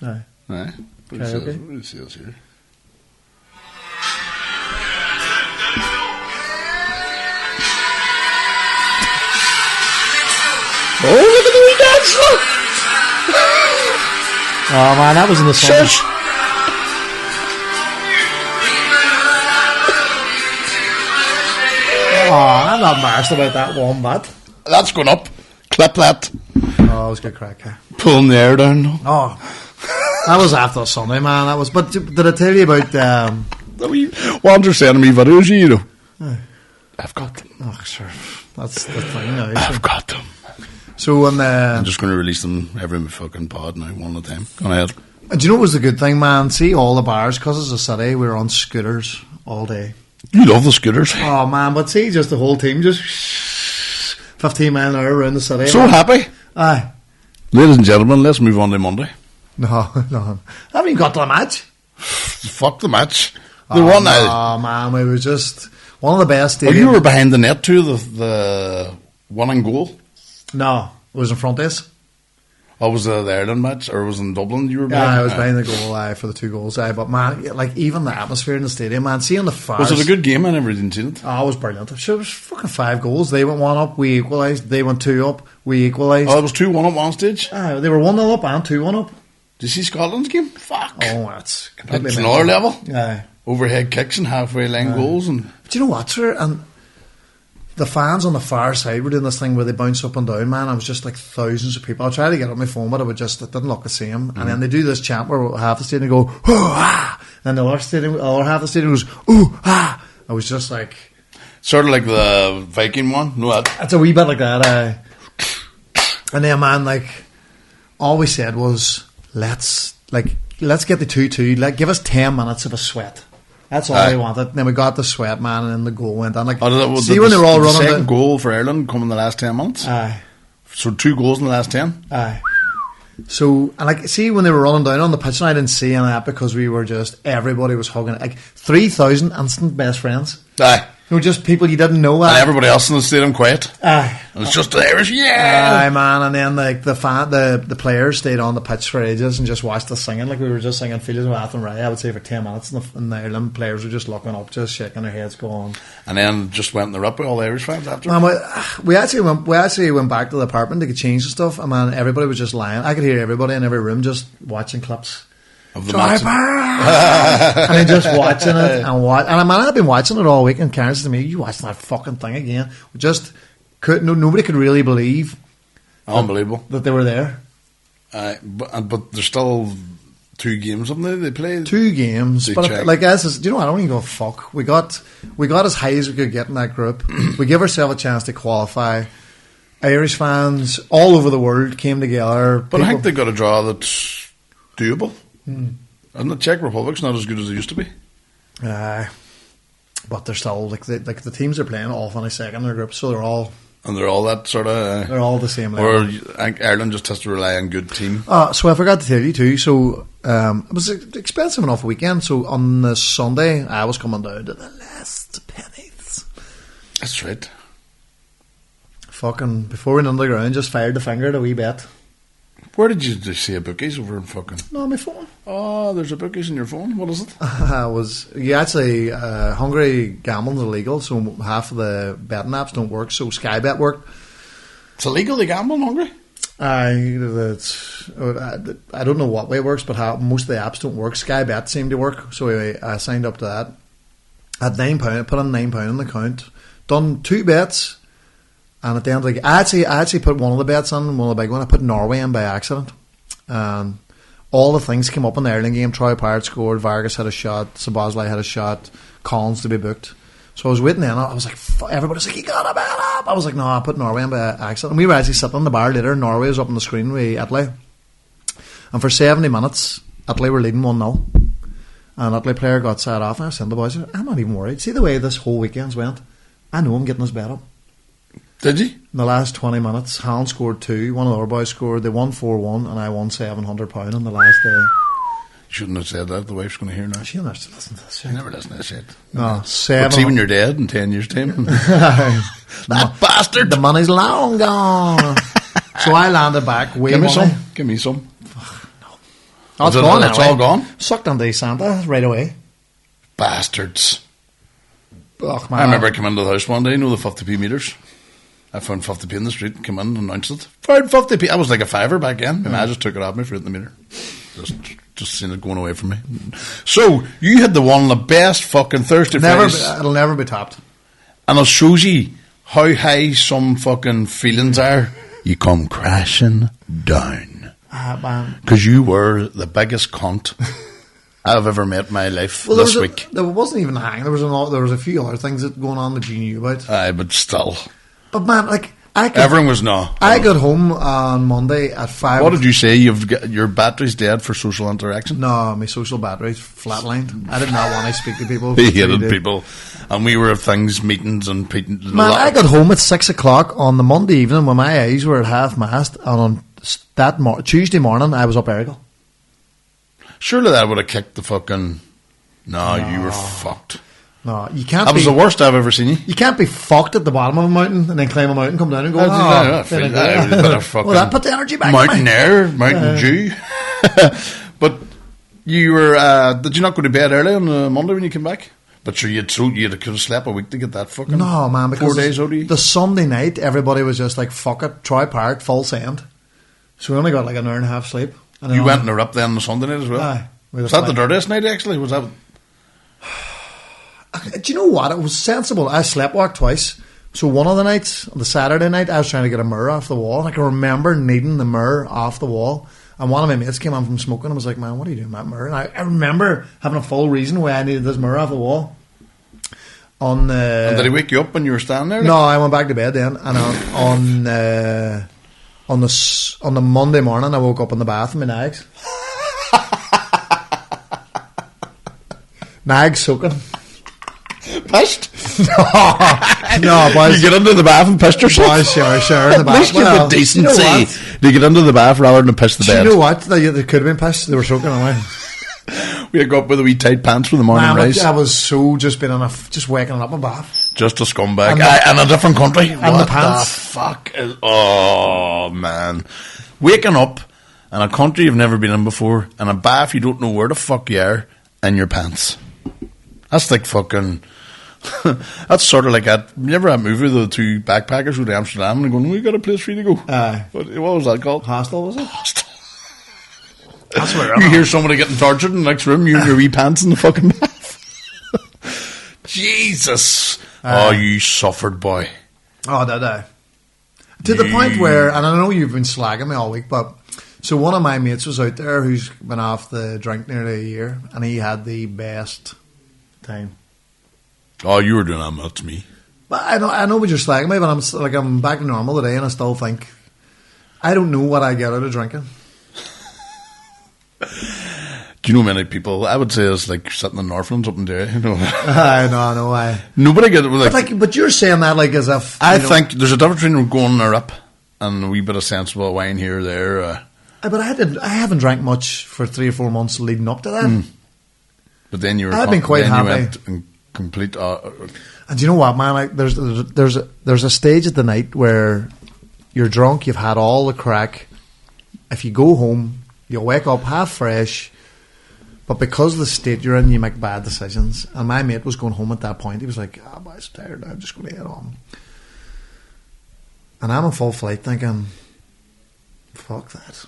Aye. Aye. What it says here? Oh, look at the wee dance! Oh man, that was in the sun. Shush. Oh, I'm not embarrassed about that one, but that's going up. Clip that. Oh, it was good crack. Pulling the air down. Oh, that was after Sunday, man. That was. But did I tell you about the wee Wander sending me videos? You know, I've got them. Oh, sure. That's the thing. Now, I've got them. So I'm just going to release them every fucking pod now, one at a time. Go ahead. Do you know what was the good thing, man? See, all the bars, because it's a city, we were on scooters all day. You love the scooters. Oh, man, but see, just the whole team, just 15 mile an hour around the city. So happy. Aye. Ladies and gentlemen, let's move on to Monday. No. Haven't even got to the match. Fuck the match. They won now. Oh, man, we were just one of the best stadiums. Oh, you were behind the net too, the winning goal? No, it was in front of us. Oh, was it the Ireland match, or was it in Dublin you were behind? Yeah, I was behind the goal for the 2 goals. But man, like even the atmosphere in the stadium, man, seeing the fans. Was it a good game? I never didn't see it. Oh, it was brilliant. Sure, it was fucking 5 goals. They went 1 up, we equalised. They went 2 up, we equalised. Oh, it was 2-1 up one stage? They were 1-0 up and 2-1 up. Did you see Scotland's game? Fuck. Oh, that's completely It's another level. Yeah. Overhead kicks and halfway line goals. And do you know what, sir? And the fans on the far side were doing this thing where they bounce up and down, man. I was just like thousands of people. I tried to get on my phone, but it didn't look the same. And then they do this chant where half the stadium go, ooh, ah! And the other half the stadium goes, ooh, ah! I was just like... Sort of like the Viking one? No, it's a wee bit like that. And then, man, like, all we said was, let's get the 2-2. Give us 10 minutes of a sweat. That's all we wanted. And then we got the sweat, man, and then the goal went on. Like, see when they were all running. The second goal for Ireland come in the last 10 minutes. Aye. So 2 goals in the last 10. Aye. So, and like, see when they were running down on the pitch, and I didn't see any of that because everybody was hugging it. Like 3,000 instant best friends. Aye. They were just people you didn't know. And everybody else in the stadium quiet. Aye. And it's just the Irish, yeah. Aye, man. And then like the players stayed on the pitch for ages and just watched us singing. Like we were just singing Fields of Athen Ray, I would say, for 10 minutes. And the Ireland players were just looking up, just shaking their heads, going. And then just went in the rip with all the Irish fans after. Man, we actually went back to the apartment to get changed and stuff. And man, everybody was just lying. I could hear everybody in every room just watching clips. Of the Troy match. Parrott! And then just watching it and I've been watching it all week, and Karen says to me, "You watching that fucking thing again?" We just couldn't. Nobody could really believe Unbelievable. that they were there. But there's still 2 games, haven't they? They played 2 games, They but check. like as is, do you know what? I don't even go fuck. We got as high as we could get in that group. We give ourselves a chance to qualify. Irish fans all over the world came together. But I think they got a draw that's doable. And the Czech Republic's not as good as it used to be. But they're still like the teams are playing all finish second in their group, so they're all that sort of. they're all the same level. Or I think Ireland just has to rely on good team. So I forgot to tell you too. So it was an expensive enough weekend. So on the Sunday, I was coming down to the last pennies. That's right. Fucking before we went underground, just fired the finger at a wee bet. Where did you see a bookies over in fucking? No, on my phone. Oh, there's a bookies in your phone. What is it? Actually Hungary gambling's illegal, so half of the betting apps don't work. So Sky Bet worked. It's illegal to gamble in Hungary. I don't know what way it works, but most of the apps don't work. Sky Bet seemed to work, so I signed up to that. At £9, put in £9 in the account, done 2 bets. And at the end, I actually put one of the bets on, one of the big one. I put Norway in by accident. All the things came up in the Ireland game. Troy Parrott scored, Vargas had a shot, Szoboszlai had a shot, Collins to be booked. So I was waiting then. I was like, everybody's like, you got to bet up. I was like, no, I put Norway in by accident. And we were actually sitting in the bar later. Norway was up on the screen with Italy. And for 70 minutes, Italy were leading 1-0. And Italy player got set off. And I was saying to the boys, I'm not even worried. See the way this whole weekend's went? I know I'm getting this bet up. Did you? In the last 20 minutes, Haaland scored 2, one of the other boys scored, they won 4-1, and I won £700 on the last day. Shouldn't have said that. The wife's going to hear now. She'll never listen to this shit. I never listen to that shit. No, But see when you're dead in 10 years' time. That bastard! The money's long gone. So I landed back way Give me money. some. Give me some. Oh, it's Is it- gone it's anyway. all gone? Sucked into Santa right away. Bastards. Oh, man. I remember I came into the house one day, you know, the 50p meters. I found 50p in the street, came in and announced it. Found 50p. I was like a fiver back then. And I just took it off me for it in the meter. Just seen it going away from me. So, you had one of the best fucking Thursday Fridays. It'll never be topped. And it shows you how high some fucking feelings are. You come crashing down. Man. Because you were the biggest cunt I've ever met in my life Well, this week. There wasn't even a hang. There was a few other things that going on that you knew about. Aye, but still. But man, like Everyone was no. I got home on Monday at 5. What did you say? Your battery's dead for social interaction? No, my social battery's flatlined. I did not want to speak to people. He hated people. And we were at things, meetings and Man, I got home at 6 o'clock on the Monday evening when my eyes were at half mast, and on that Tuesday morning I was up Errigal. Surely that would have kicked the fucking... No, you were fucked. No, you can't. That was the worst I've ever seen you. You can't be fucked at the bottom of a mountain and then climb a mountain, come down and go. I feel that. Well, that put the energy back. Mountain Air, Mountain Dew. But you were. Did you not go to bed early on Monday when you came back? But sure, you could have slept a week to get that fucking. No, man, because 4 days OD. the Sunday night, everybody was just like, "Fuck it, Troy Parrott, full send." So we only got like an hour and a half sleep. And You went and were up then on the Sunday night as well. Aye, Was that the dirtiest night? Actually, was that? Do you know what? It was sensible. I sleepwalked twice. So one of the nights, the Saturday night, I was trying to get a mirror off the wall. And I can remember needing the mirror off the wall. And one of my mates came on from smoking and was like, "Man, what are you doing with that mirror?" And I remember having a full reason why I needed this mirror off the wall. And did he wake you up when you were standing there? No, I went back to bed then. And on the Monday morning, I woke up in the bath in my nags. Nags soaking. Pissed? No, boys. You get into the bath and pissed yourself? Boys, sure, in the At bath. least you have decency. You know what? You get into the bath rather than piss the Do bed. you know what? They could have been pissed. They were soaking away. We had got up with the wee tight pants for the morning Man, rise. I was so just been just waking up in a bath. Just a scumbag. And And a different country. and What the pants. fuck is... Oh, man. Waking up in a country you've never been in before, in a bath you don't know where the fuck you are, in your pants. That's like fucking... That's sort of like that. Remember that movie, the two backpackers go to Amsterdam and they're going, "We got a place for you to go." Aye. What was that called? Hostel, was it? That's where You hear somebody getting tortured in the next room, you're in your wee pants in the fucking bath. Jesus. Oh, you suffered, boy. Oh, did I? To the point where, and I know you've been slagging me all week, but so one of my mates was out there who's been off the drink nearly a year, and he had the best time. Oh, you were doing that, not to me. But I know what you're slagging me, but I'm back to normal today, and I still think I don't know what I get out of drinking. Do you know many people? I would say it's like sitting in Northlands up in there. You know, I know. Nobody get it. But you're saying that like as if I think there's a difference between going a rip and a wee bit of sensible wine here or there. But I haven't drank much for 3 or 4 months leading up to that. But then you were. I've been quite happy. You went in complete. And do you know what, man? Like, there's a stage at the night where you're drunk, you've had all the crack. If you go home, you'll wake up half fresh. But because of the state you're in, you make bad decisions. And my mate was going home at that point. He was like, I'm tired now, I'm just going to head on. And I'm in full flight thinking, fuck that.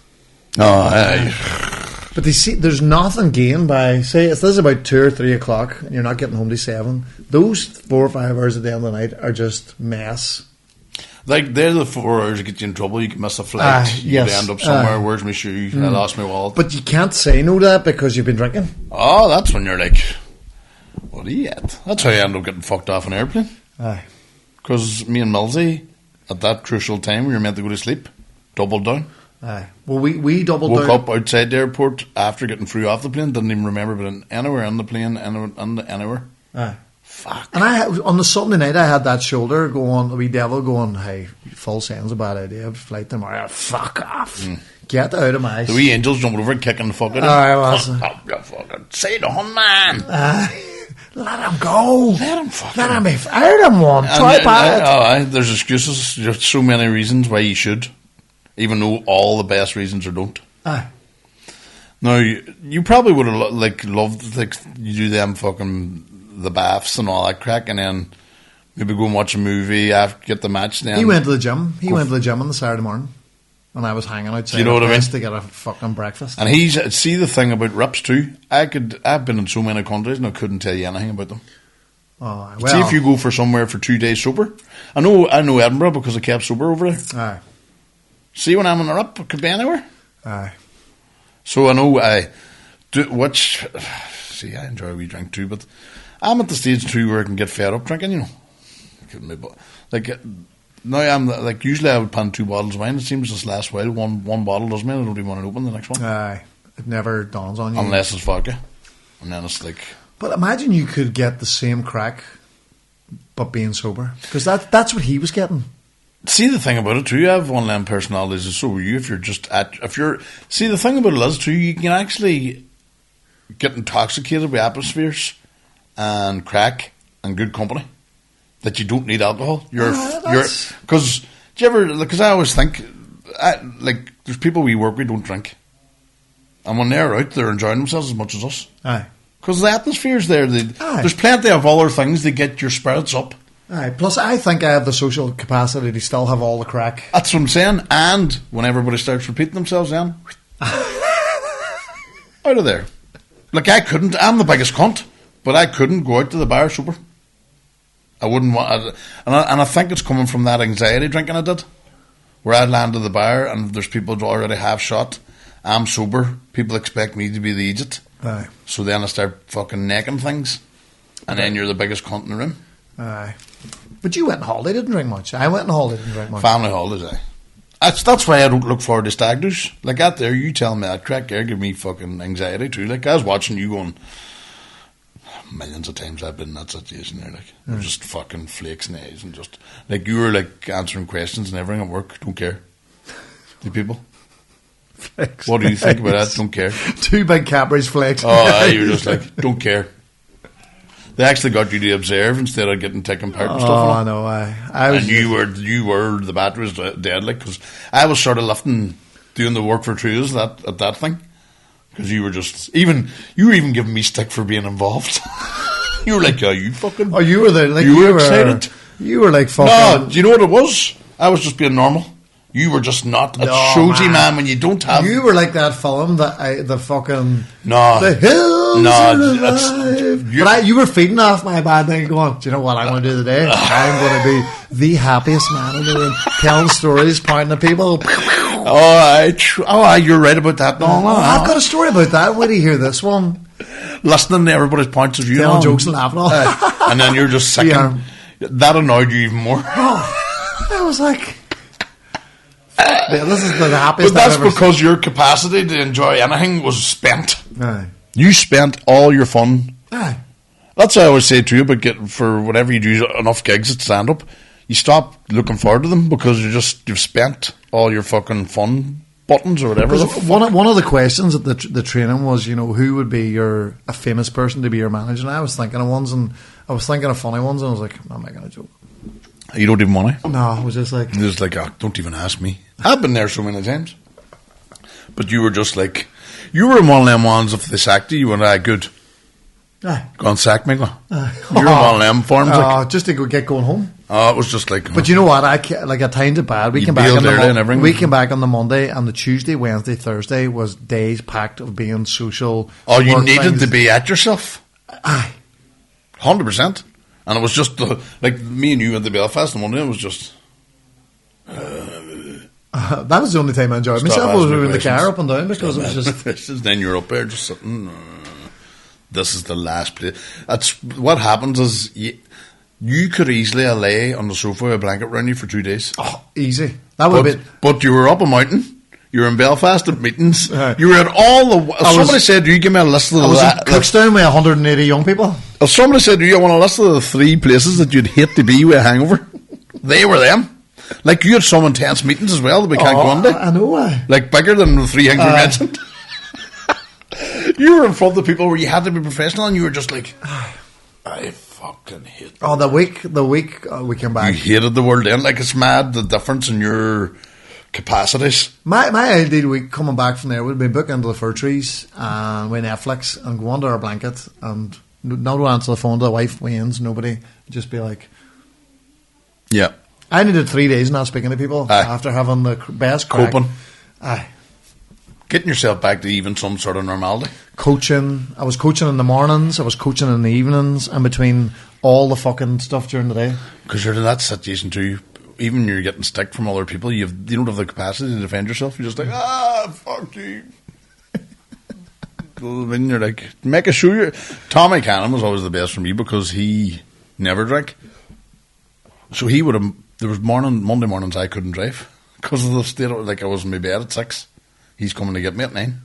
Oh, But they see, there's nothing gained by, say, if this is about 2 or 3 o'clock and you're not getting home till 7, those 4 or 5 hours at the end of the night are just mess. Like, they're the 4 hours that get you in trouble. You can miss a flight. You yes. end up somewhere. Where's my shoe? I lost my wallet. But you can't say no to that because you've been drinking. Oh, that's when you're like, what are you at? That's how you end up getting fucked off an airplane. Aye. Because me and Millsy, at that crucial time we were meant to go to sleep, doubled down. Aye. Well, we doubled Woke down. up outside the airport after getting through off the plane. Didn't even remember being anywhere on the plane, anywhere. Aye. Fuck. And on the Sunday night, I had that shoulder going, the wee devil going, hey, full sounds a bad idea. Flight tomorrow. Fuck off. Get out of my... The wee angels jumped over and kicking the fuck out of him. Aye, was it? Fuck, you fucking say the hun, man. Let him go. Let him fucking... Let him be... I don't want. Try bad. There's excuses. There's so many reasons why you should. Even though all the best reasons are don't. Aye. Now, you probably would have loved you do them fucking the baths and all that crack, and then maybe go and watch a movie after get the match. Then he went to the gym. He went to the gym on the Saturday morning, and I was hanging outside. You know what I mean? To get a fucking breakfast. And see the thing about rips too. I've been in so many countries and I couldn't tell you anything about them. Oh, well, see if you go for somewhere for 2 days sober. I know Edinburgh because I kept sober over there. Aye. See, when I'm on a rip, it could be anywhere. Aye. So I know I enjoy a wee drink too, but I'm at the stage too where I can get fed up drinking, you know. Like, now I'm like, usually I would pan 2 bottles of wine. It seems this last while, one bottle doesn't mean I don't even want to open the next one. Aye. It never dawns on you. Unless it's vodka. And then it's like... But imagine you could get the same crack, but being sober. Because that's what he was getting. See, the thing about it too, I have one of them personalities, and so are you. See, the thing about it is too, you can actually get intoxicated with atmospheres and crack and good company that you don't need alcohol. Because I always think, there's people we work with don't drink, and when they're out, they're enjoying themselves as much as us. Aye. Because the atmosphere's there. There's plenty of other things that get your spirits up. Aye. Plus, I think I have the social capacity to still have all the crack. That's what I'm saying. And when everybody starts repeating themselves, then out of there. Like, I couldn't. I'm the biggest cunt, but I couldn't go out to the bar sober. I wouldn't want. And I think it's coming from that anxiety drinking I did, where I land at the bar and there's people who already have shot. I'm sober. People expect me to be the idiot. Aye. So then I start fucking necking things, and then you're the biggest cunt in the room. Aye. But you went on holiday, didn't drink much. I went on holiday, didn't drink much. Family holidays, That's why I don't look forward to stag do's. Like, out there, you tell me that crack there give me fucking anxiety too. Like, I was watching you going, millions of times I've been in that situation there. Like, just fucking flakes in the eyes and just, like, you were like answering questions and everything at work. Don't care. The people. Flakes. What do you think about that? Don't care. 2 big Cadbury's flakes. Oh, you're just like, don't care. They actually got you to observe instead of getting taken part and stuff. Oh, no, I was... And you were the battery was deadly, because I was sort of lifting, doing the work for Trues at that thing, because you were even giving me stick for being involved. You were like, you fucking... Oh, you were there. Like, you were excited. You were like, fucking... No, do you know what it was? I was just being normal. You were just not. It No, shows you, man. man, when you don't have. You were like that film the fucking No. the hills No, are it's- alive. you- But you were feeding off my bad thing, going, do you know what I'm going to do today? I'm going to be the happiest man in the room, telling stories, pointing at people. You're right about that. No, I've got a story about that. Wait till you hear this one. listening to everybody's points of view, Telling on. jokes and laughing all. And then you're just sick. Yeah. That annoyed you even more. I was like, yeah, this is the happiest But that's I've ever because your capacity to enjoy anything was spent. seen. Aye. You spent all your fun. Aye. That's what I always say to you about getting, for whenever you do enough gigs at stand up, you stop looking forward to them because you've spent all your fucking fun buttons or whatever. Because one of the questions at the training was, who would be a famous person to be your manager? And I was thinking of ones, and I was thinking of funny ones, and I was like, I'm not making a joke. You don't even want to. No, I was just like, It's like, don't even ask me. I've been there so many times. But you were just like, you were in one of them ones of this actor, you went, good. aye. Go and sack me, go. You're in one of them forms. Like, just to get going home. it was just like. But you know what? I timed it bad. We You came back bailed on the early and everything. we came back on the Monday, and the Tuesday, Wednesday, Thursday was days packed of being social. You work needed things. to be at yourself. Aye. 100%. And it was just, like me and you at the Belfast on Monday, it was just. That was the only time I enjoyed Stop myself. Was asking me in the car questions. up and down because it was just. Then you're up there just sitting. This is the last place. That's what happens is you could easily lay on the sofa with a blanket around you for 2 days. Oh, easy. That would have been. But you were up a mountain. You were in Belfast at meetings. Aye. You were at all the. If somebody said, "You give me a list of I was the." in Cookstown with 180 young people. If somebody said, "Do you want a list of the 3 places that you'd hate to be with a hangover?" They were them. Like you had some intense meetings as well that we can't go on to. I know. Like bigger than the 3 things we mentioned. You were in front of people where you had to be professional, and you were just like, "I fucking hate." Oh, the week we came You back. hated the world then. Like it's mad the difference in your capacities. My ideal week coming back from there would be book into the fir trees and with Netflix and go under our blanket and not answer the phone to the wife, Wayne's, nobody. Just be like, Yeah, I needed 3 days not speaking to people Aye. after having the best crack. coping, Aye. getting yourself back to even some sort of normality. Coaching. I was coaching in the mornings. I was coaching in the evenings, and between all the fucking stuff during the day. Because you're in that situation too. Even when you're getting stick from other people, you don't have the capacity to defend yourself. You're just like, fuck you. Then you're like, make a show. Tommy Cannon was always the best for me because he never drank. So he would have. There was Monday mornings I couldn't drive because of the state. Like I was in my bed at 6. He's coming to get me at 9.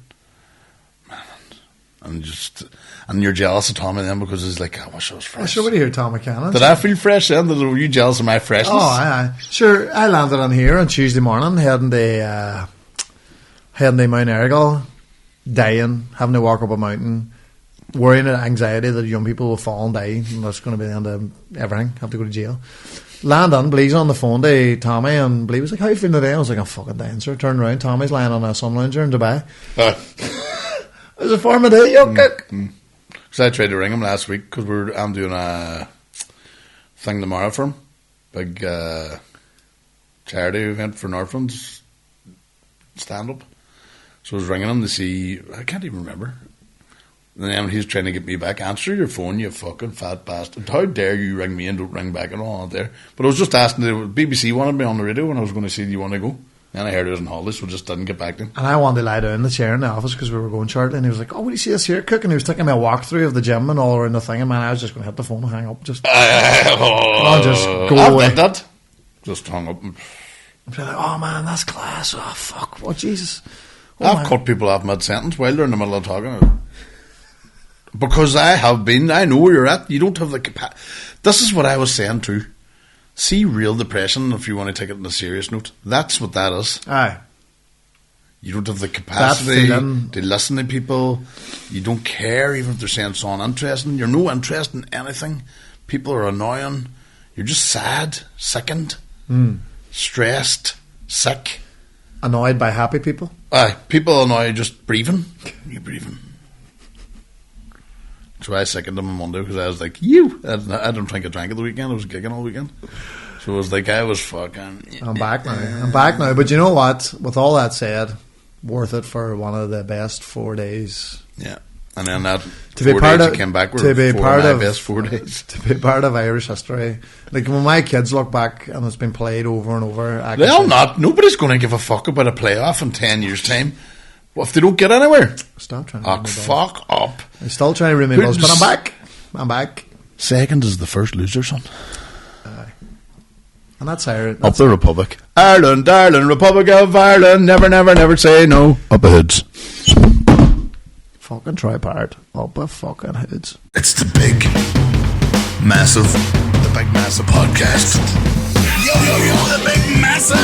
And you're jealous of Tommy then because he's like, I wish I was I fresh. sure would hear Tom McCann. Did I feel fresh then? Were you jealous of my freshness? Oh, aye. Sure, I landed on here on Tuesday morning, heading to Mount Errigal, dying, having to walk up a mountain, worrying and anxiety that young people will fall and die, and that's going to be the end of everything, have to go to jail. Land on, Blee's on the phone to Tommy, and Blee was like, how you feeling today? I was like, I'm fucking dying, sir. Turned around, Tommy's lying on a sun lounger in Dubai. It was a form of day, yo, cook. Because I tried to ring him last week because I'm doing a thing tomorrow for him. Big charity event for Northlands stand-up. So I was ringing him to see, I can't even remember. And then he's trying to get me back. Answer your phone, you fucking fat bastard. How dare you ring me and don't ring back at all there. But I was just asking, the BBC wanted me on the radio and I was going to say, do you want to go? And I heard it was on holiday, so just didn't get back to him. And I wanted to lie down in the chair in the office because we were going shortly, and he was like, oh, what do you see us here, cook? And he was taking me a walkthrough of the gym and all around the thing, and man, I was just going to hit the phone and hang up. Just I'll just go I've away. done that. Just hung up. I'd be like, oh man, that's class. Oh fuck, what Jesus. Oh, I've man. cut people off mid-sentence while they're in the middle of talking. Because I know where you're at. You don't have the capacity. This is what I was saying too. See real depression, if you want to take it on a serious note. That's what that is. Aye. You don't have the capacity feeling. to listen to people. You don't care even if they're saying something interesting. You're no interest in anything. People are annoying. You're just sad, sickened, stressed, sick. Annoyed by happy people. Aye, people annoy just breathing. You breathing. So I sickened him on Monday because I was like, I don't think I drank at the weekend. I was gigging all weekend. So it was like I was fucking. I'm back now. I'm back now. But you know what? With all that said, worth it for one of the best 4 days. Yeah. And then that To be 4 part days of- you came back were to be four part of my of- best 4 days. To be part of Irish history. Like when my kids look back and it's been played over and over. I can They'll say, not. Nobody's going to give a fuck about a playoff in 10 years' time. Well, if they don't get anywhere. Stop trying to Oh, ring me bells. fuck up. I'm still trying to ring me bells, but I'm back. I'm back. Second is the first loser, son. And that's Irish. Up That's the Republic. Ireland, Ireland, Republic of Ireland. Never, never, never say no. Up the hoods. fucking tripart. Up a fucking hoods. It's the big, massive podcast. Yo, yo, yo, the big, massive